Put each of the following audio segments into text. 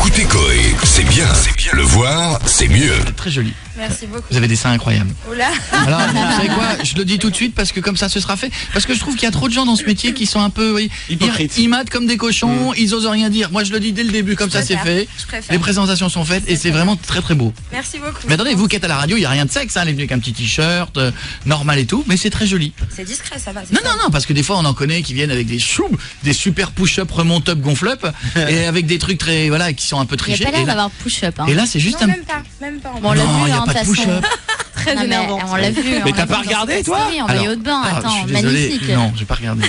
Écoutez Coé, c'est bien. Le voir, c'est mieux. Très joli. Merci beaucoup. Vous avez des seins incroyables. Oula. Alors, vous savez quoi? Je le dis tout de suite parce que comme ça, ce sera fait. Parce que je trouve qu'il y a trop de gens dans ce métier qui sont un peu, oui, hypocrites. Ils matent comme des cochons, ils osent rien dire. Moi, je le dis dès le début, comme ça, c'est fait. Je préfère. Les présentations sont faites et c'est vraiment très très beau. Merci beaucoup. Mais attendez, vous qui êtes à la radio, il n'y a rien de sexe, hein. Elle est venue avec un petit t-shirt, normal et tout, mais c'est très joli. C'est discret, ça va. Non, parce que des fois, on en connaît qui viennent avec des choubs, des super push-up, remont-up, gonfle-up, et avec des trucs très, voilà, qui sont un peu Il n'y trichés. a pas l'air Et là, d'avoir push-up. Hein. et là, c'est juste Non, un. même pas. Bon, on l'a Non, vu, il n'y a hein, pas de de toute façon. push-up. Très énervant. On l'a vu. Mais t'as pas regardé, toi? En maillot de bain, Ah, je attends, suis désolé. magnifique. Non, j'ai pas regardé.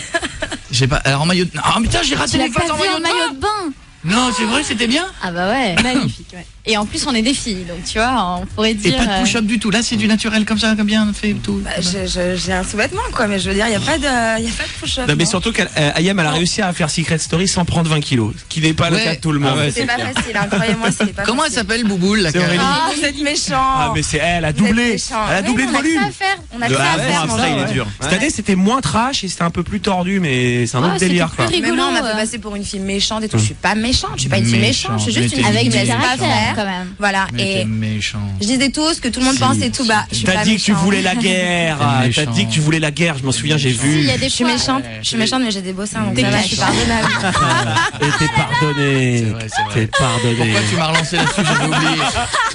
J'ai pas. Alors en maillot de. Ah putain, j'ai raté Tu l'as les pas phases vu en maillot de bain. Non, c'est vrai, c'était bien. Ah bah ouais. Magnifique, ouais. Et en plus, on est des filles, donc tu vois, on pourrait Et dire. pas de push-up du tout. Là, c'est du naturel comme ça, comme bien fait tout. Bah, j'ai un sous-vêtement, quoi, mais je veux dire, il n'y a pas de push-up. Non, mais surtout qu'Ayam, elle a réussi à faire Secret Story sans prendre 20 kilos, ce qui n'est pas le Ouais. cas de tout le monde. C'est pas facile, hein, croyez-moi, c'est pas Comment elle facile. s'appelle, Bouboule, la C'est Aurélie. Ah, vous êtes méchants. Ah, mais c'est elle a Vous êtes doublé. méchants. Elle a Oui, doublé de on a que volume. ça à faire. On a que Ah ça à ouais, faire, ça, mon il gars. est dur. Cette année, c'était moins trash et c'était un peu plus tordu, mais c'est un autre délire, quoi. plus Mais moi, on m'a fait rigolo, passer pour une fille méchante et tout. Je suis pas méchante, je suis pas une fille méchante, je suis juste Mais une t'es fille avec qui du laisse pas caractère faire. quand même. Voilà, Mais t'es et méchant. je disais tous que tout le monde pense et tout, bah, je suis T'as pas dit que tu méchante. voulais la guerre. T'es T'as méchant. dit que tu voulais la guerre. Je m'en souviens, j'ai Si, vu. il y a des Je suis fois, méchante, mais j'ai des beaux seins, donc T'es ça va, je suis méchante. pardonnable. Et t'es pardonné. C'est vrai, c'est vrai. T'es pardonné. Pourquoi tu m'as relancé là-dessus?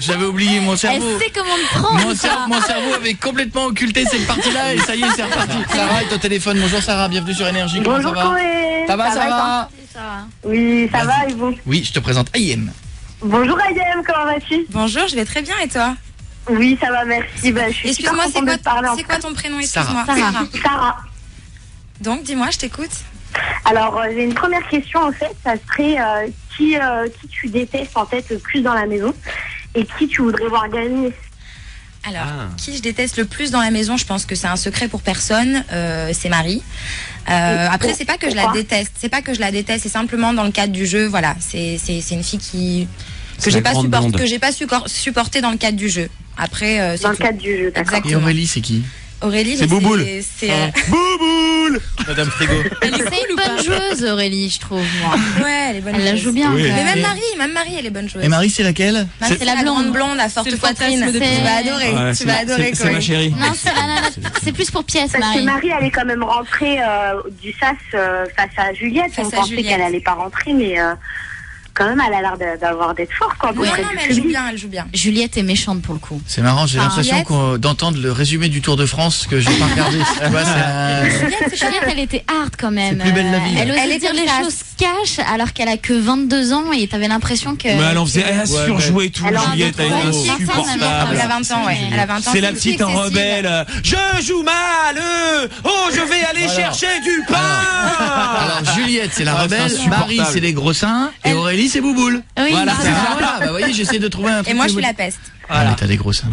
J'avais oublié mon Elle cerveau. sait comment me prendre. Mon cerveau avait complètement occulté cette partie-là et ça y est, c'est reparti. Sarah est au téléphone. Bonjour Sarah, bienvenue sur Énergie. Comment Bonjour ça va? Coé. Ça va, ça va? Oui, ça va et vous? Oui, je te présente Ayem. Bonjour Ayem, comment vas-tu? Bonjour, je vais très bien et toi? Oui, ça va, merci. Bah, je suis super Excuse-moi, contente de te parler. c'est quoi ton prénom? Sarah. Excuse-moi. Sarah. Donc, dis-moi, je t'écoute. Alors, j'ai une première question en fait. Ça serait qui tu détestes en fait le plus dans la maison et qui tu voudrais voir gagner? Alors, qui je déteste le plus dans la maison, je pense que c'est un secret pour personne, c'est Marie. Après, c'est pas que je la déteste, c'est simplement dans le cadre du jeu, voilà. C'est une fille que j'ai pas supporté dans le cadre du jeu. Après, c'est Dans le tout. cadre du jeu, d'accord. Et Exactement. Aurélie, c'est qui? Aurélie, C'est Bouboule. c'est Bouboule. Madame Frigo. C'est une bonne joueuse, Aurélie, je trouve, moi. ouais, elle est bonne. Elle la joueuse. joue bien. Oui. quand Mais même. même Marie, elle est bonne joueuse. Et Marie, c'est laquelle? Marie, c'est la blonde. blonde à forte C'est le poitrine. fantasme de Tu tout. vas adorer. Ouais, Tu vas adorer, c'est ma quoi. chérie. Non, c'est la nana. C'est plus pour pièce, Parce que Marie. Marie, elle est quand même rentrée du SAS face à Juliette. Face On à pensait Juliette. qu'elle allait pas rentrer, mais quand même, elle a l'air d'être forte, quoi. Ouais, auprès non, du mais elle joue public. bien, elle joue bien. Juliette est méchante pour le coup. C'est marrant, j'ai l'impression Juliette. d'entendre le résumé du Tour de France que j'ai pas regardé. Tu vois, Juliette, elle était hard quand même. C'est plus belle la vie. Elle Elle osait est dire comme les ça. choses cash alors qu'elle a que 22 ans et t'avais l'impression que. Mais elle en faisait, elle a surjoué et tout. Elle en Juliette, elle est faisait trop. insupportable. Elle a 20 ans, ouais. Elle a 20 ans. C'est la une petite fille excessive. rebelle. Je joue mal. Oh, je vais aller Voilà. chercher du pain. Alors Juliette, c'est la Ah, rebelle, c'est insupportable. Marie, c'est les gros seins, et Elle- Aurélie, c'est Bouboule. Oui, Voilà, c'est ça. voilà, bah, vous voyez, j'essaie de trouver un truc. Et moi, je suis plus- la peste. Ah, mais t'as des gros seins.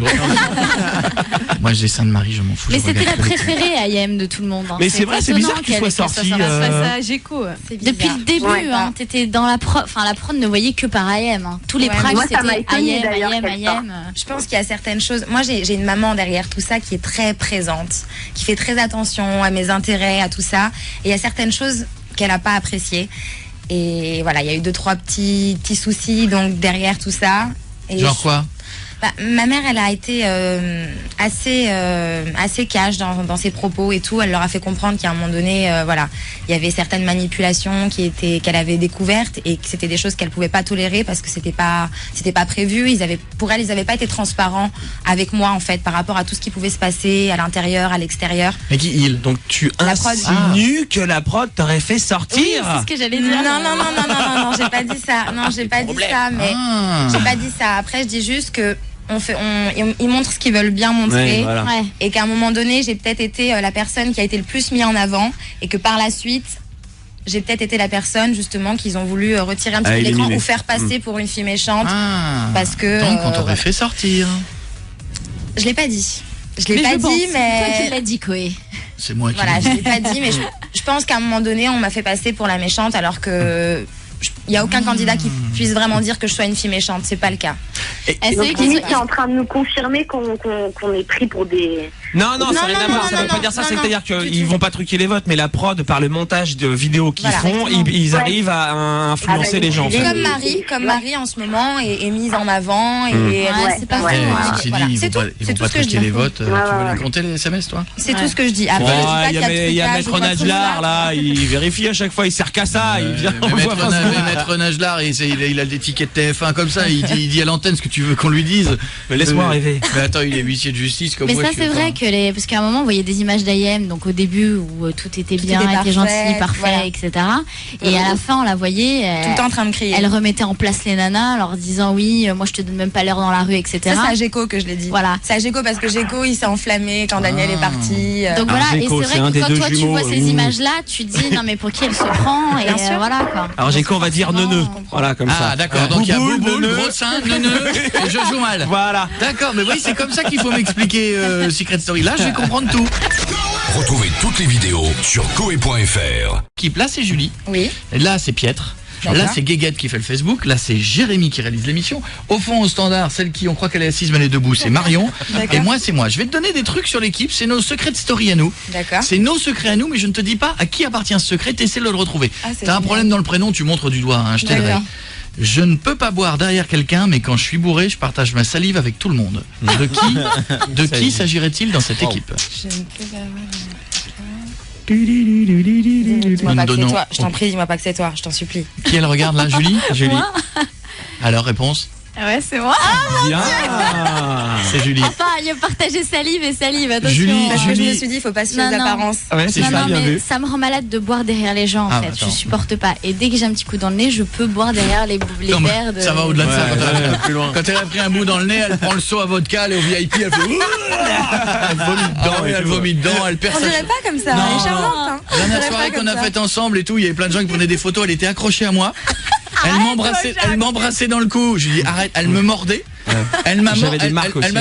Moi, j'ai des seins de Marie, je m'en fous. Mais je c'était la regarde pas les préférée Ayem de tout le monde. hein. Mais c'est vrai, c'est étonnant bizarre qu'il soit sorti. Ça passe à Géco. C'est bizarre. Depuis le début, Ouais. hein, t'étais dans la prod. Enfin, la prod ne voyait que par Ayem. Hein. Tous les Ouais, prags, moi, ça m'a c'était étonnée, Ayem, d'ailleurs, Ayem, qu'elle Ayem. Je pense qu'il y a certaines choses. Moi, j'ai une maman derrière tout ça qui est très présente, qui fait très attention à mes intérêts, à tout ça. Et il y a certaines choses qu'elle n'a pas appréciées. Et voilà, il y a eu 2-3 petits soucis donc derrière tout ça. Et Genre quoi? Bah, ma mère, elle a été assez cash dans ses propos et tout. Elle leur a fait comprendre qu'à un moment donné, voilà, il y avait certaines manipulations qu'elle avait découvertes et que c'était des choses qu'elle pouvait pas tolérer parce que c'était pas prévu. Pour elle, ils avaient pas été transparents avec moi en fait par rapport à tout ce qui pouvait se passer à l'intérieur, à l'extérieur. Mais qui il? Donc tu La prod. insinues que la prod t'aurait fait sortir. Oui, c'est ce que j'allais dire. Non, j'ai pas dit ça. Non, j'ai pas dit ça, mais Ah. j'ai pas dit ça. Après, je dis juste que ils montrent ce qu'ils veulent bien montrer. Ouais, voilà. Ouais. Et qu'à un moment donné, j'ai peut-être été la personne qui a été le plus mise en avant et que par la suite, j'ai peut-être été la personne justement qu'ils ont voulu retirer un petit À peu de l'écran éliminer. ou faire passer pour une fille méchante. Ah. Parce que, Donc, on t'aurait voilà. fait sortir. Je l'ai pas dit. Je l'ai Mais pas je pense. dit, C'est toi qui mais l'as dit, Koé. C'est moi qui. voilà, l'ai je dit. l'ai pas dit, mais je pense qu'à un moment donné, on m'a fait passer pour la méchante alors que il y a aucun candidat qui puisse vraiment dire que je sois une fille méchante. C'est pas le cas. Donc limite, t'es en train de nous confirmer qu'on est pris pour des... Non, ça n'a rien à voir, ça veut pas dire ça, c'est-à-dire qu'ils vont pas truquer les votes, mais la prod, par le montage de vidéos qu'ils font, ils arrivent à influencer les gens. Comme Marie en ce moment est mise en avant et c'est pas vrai. Ils vont pas truquer les votes. Tu veux les compter les SMS, toi? C'est tout ce que je dis. Il y a Maître Najlar là, il vérifie à chaque fois, il sert qu'à ça. Maître Najlar, il a des tickets de TF1 comme ça, il dit à l'antenne ce que tu veux qu'on lui dise. Mais laisse-moi rêver. Mais attends, il est huissier de justice comme moi. Mais ça c'est vrai que parce qu'à un moment on voyait des images d'AIM, donc au début où tout était bien, était gentil, parfait, etc. Et à la fin on la voyait tout le temps en train de crier. Elle remettait en place les nanas en leur disant oui, moi je te donne même pas l'heure dans la rue, etc. Ça c'est à Géco que je l'ai dit. Voilà. C'est à Géco parce que Géco il s'est enflammé quand Daniel est parti. Donc voilà, et c'est vrai que quand toi tu vois ces images là, tu te dis non mais pour qui elle se prend, et voilà quoi. Alors Géco on va dire neuneu. Voilà comme ça. Ah d'accord, donc il y a Bouboule, gros sein, neuneu et je joue mal. Voilà. D'accord, mais oui c'est comme ça qu'il faut m'expliquer Secret Story. Là je vais comprendre tout. Retrouvez toutes les vidéos sur koé.fr. Là c'est Julie. Oui. Et là c'est Pietre. Là c'est Guéguette qui fait le Facebook. Là c'est Jérémy qui réalise l'émission. Au fond au standard, celle qui on croit qu'elle est assise mais elle est debout, c'est Marion. Et moi c'est moi. Je vais te donner des trucs sur l'équipe. C'est nos secrets de story à nous. D'accord. C'est nos secrets à nous, mais je ne te dis pas à qui appartient ce secret. T'essaies de le retrouver. T'as un problème dans le prénom, tu montres du doigt. Je t'aiderai. Je ne peux pas boire derrière quelqu'un, mais quand je suis bourré, je partage ma salive avec tout le monde. De qui s'agirait-il dans cette équipe? Je ne peux pas Dis-moi pas que c'est toi, je t'en prie, dis-moi pas que c'est toi, je t'en supplie. Qui elle regarde là, Julie? Julie. Alors, réponse? Ouais, c'est moi. Bien. C'est Julie. Enfin, il y a partagé salive et salive, attention. Julie, Parce que je me suis dit, il faut pas se fier aux apparences. Ouais, c'est Non, bien mais vu. ça me rend malade de boire derrière les gens en fait. attends. Je supporte pas. Et dès que j'ai un petit coup dans le nez, je peux boire derrière les Non, mais verres de... ça va au-delà de ça. Ouais, plus loin. Quand elle a pris un bout dans le nez, elle prend le seau à vodka, elle est au VIP, elle fait elle vomit dedans, elle vomit dedans, elle perd On sa dirait pas comme ça, Non. elle est charmante. Hein. La dernière soirée qu'on a faite ensemble et tout, il y avait plein de gens qui prenaient des photos, elle était accrochée à moi. Elle m'embrassait dans le cou. Je lui dis arrête, elle me mordait. Elle m'a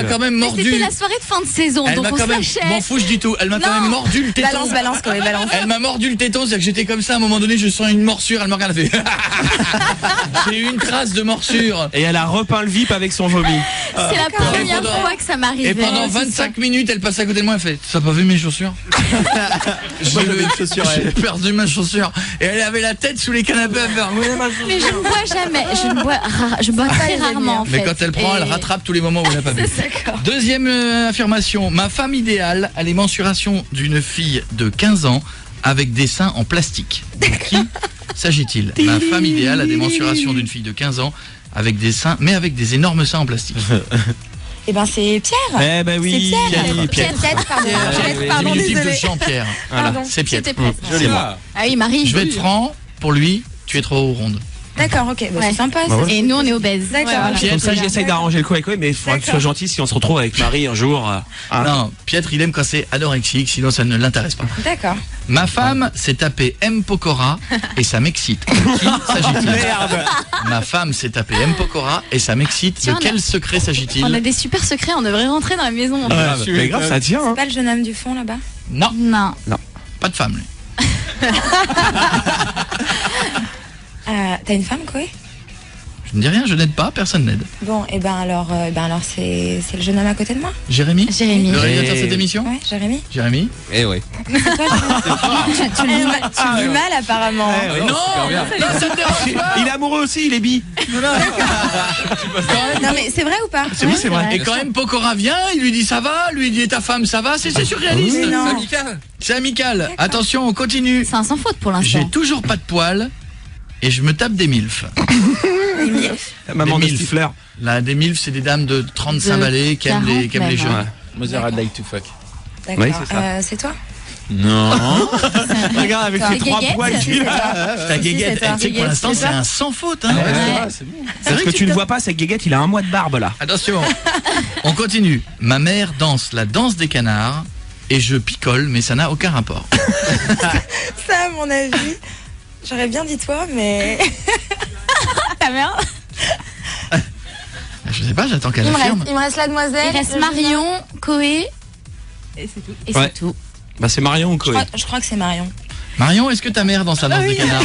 quand même mordu. C'était la soirée de fin de saison, Elle donc m'a on quand se même, lâchait. m'en fous du tout. Elle m'a quand même mordu le téton. Balance, balance. Elle m'a mordu le téton, c'est-à-dire que j'étais comme ça. À un moment donné, je sens une morsure. Elle me regarde, elle fait. J'ai eu une trace de morsure. Et elle a repeint le VIP avec son vomi. C'est la première pendant- fois que ça m'arrivait. Et pendant 25 minutes, elle passe à côté de moi, elle fait t'as pas vu mes chaussures? J'ai perdu ma chaussure. Et elle avait la tête sous les canapés à faire. Oui, ma chaussure. Mais je ne bois jamais. Je bois très rarement en fait. Mais quand elle prend, elle rattrape tous les moments où elle n'a pas bu. D'accord. Deuxième affirmation, ma femme idéale a les mensurations d'une fille de 15 ans avec des seins en plastique. De qui s'agit-il? Ma femme idéale a des mensurations d'une fille de 15 ans avec des seins, mais avec des énormes seins en plastique. Eh ben c'est Pierre. Eh ben oui, Pierre, pardon, Diminutif de désolé. Jean-Pierre. Voilà, c'est Pierre. C'était presque. C'est moi. Ah oui, Marie. Je vais être franc, pour lui, tu es trop ronde. D'accord, ok, bah, Ouais. c'est sympa ça. Et nous, on est obèses. D'accord. Ouais, voilà. Comme ça, j'essaye d'arranger le coup avec eux, mais il faudra que tu sois gentil si on se retrouve avec Marie un jour. Non, Pietre, il aime quand c'est anorexique, sinon ça ne l'intéresse pas. D'accord. Ma femme s'est tapée M. Pokora et ça m'excite. De qui s'agit-il? Ma femme s'est tapée M. Pokora et ça m'excite. Tiens, De quel secret s'agit-il? On a des super secrets, on devrait rentrer dans la maison. en fait. Mais grave, ça tient. C'est pas le jeune homme du fond là-bas? Non, Non. pas de femme. Lui. T'as une femme, Koé? Je ne dis rien, je n'aide pas, personne n'aide. Bon, et ben alors c'est le jeune homme à côté de moi? Jérémy? Jérémy. Le réalisateur de cette émission? Ouais, Jérémy? Jérémy? Eh ouais. Tu le vis mal apparemment. Non, ça te dérange pas. Il est amoureux aussi, il est bi. Non mais c'est vrai ou pas? C'est vrai, c'est vrai. Et quand même Pokora vient, il lui dit ça va, lui il dit ta femme ça va, c'est surréaliste. Oui, non. C'est amical. C'est amical. Attention, on continue. C'est un sans faute pour l'instant. J'ai toujours pas de poils et je me tape des milfs. Maman de Des milfs. Stifler. Là, des milfs, c'est des dames de 35 balais qui aiment les 40 jeunes. même. Mother I'd like to fuck. D'accord. Oui, c'est ça. C'est toi? Non. Regarde avec ses C'est 3 Guéguette. poils qu'il a. Ta guéguette, c'est ça. tu sais que pour l'instant C'est c'est ça. un sans faute. Hein. Ouais. Parce que tu ne vois pas, c'est que Guéguette, il a un mois de barbe là. Attention, on continue. Ma mère danse la danse des canards et je picole, mais ça n'a aucun rapport. Ça, à mon avis, j'aurais bien dit toi, mais. Ta mère. Je sais pas, j'attends qu'elle Il affirme. me reste la demoiselle. Il reste Marion, Koé. Et c'est tout. Ouais. Bah c'est Marion ou Koé? Je crois que c'est Marion. Marion, est-ce que ta mère dans sa danse de canard?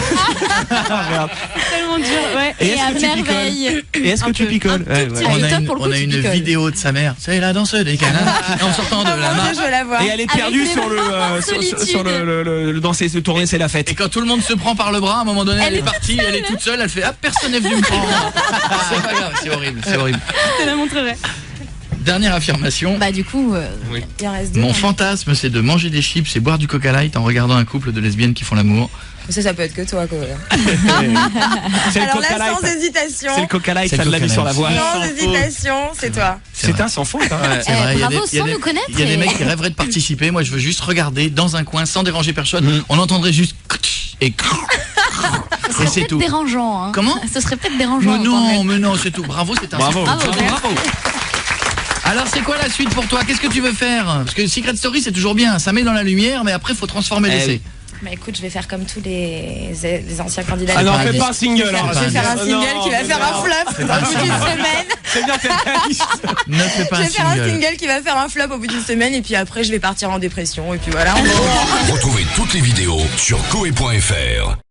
Tellement dur, ouais. Et est-ce que tu picoles? Et est-ce que tu picoles? On a une vidéo de sa mère. C'est la danseuse des canards en sortant de la main. Je veux la voir. Et elle est perdue sur le danser, se tourner, c'est la fête. Et quand tout le monde se prend par le bras, à un moment donné, elle est partie, elle est toute seule, elle fait ah personne n'est venu me prendre. C'est pas grave, c'est horrible, c'est horrible. Je te la montrerai. Dernière affirmation. Bah du coup, Il en reste deux. Mon fantasme, c'est de manger des chips et boire du Coca Light en regardant un couple de lesbiennes qui font l'amour. Ça peut être que toi, quoi. C'est Alors le Coca là, sans Light. hésitation. C'est le Coca Light, C'est ça le l'a mis Coca sur la Light. voie. Sans hésitation, c'est toi. C'est un sans faute. Hein. Ouais, c'est vrai, bravo, il y a sans des- nous connaître, Il y a des et- mecs qui rêveraient de participer. Moi, je veux juste regarder dans un coin sans déranger personne. On entendrait juste et ce serait c'est peut-être tout. dérangeant. Hein. Comment? Ce serait peut-être dérangeant. Mais non, c'est tout. Bravo, c'est un Bravo. Bravo. Alors, c'est quoi la suite pour toi? Qu'est-ce que tu veux faire? Parce que Secret Story, c'est toujours bien. Ça met dans la lumière, mais après, il faut transformer l'essai. Bah écoute, je vais faire comme tous les anciens candidats. Ah non, pas fais un pas un single. Je vais faire un single Non, qui va mais faire un non. flop au bout d'une semaine. C'est bien, t'es réaliste. Ne fais pas Je un vais faire un single. single qui va faire un flop au bout d'une semaine et puis après je vais partir en dépression et puis voilà. Retrouvez toutes les vidéos sur koe.fr.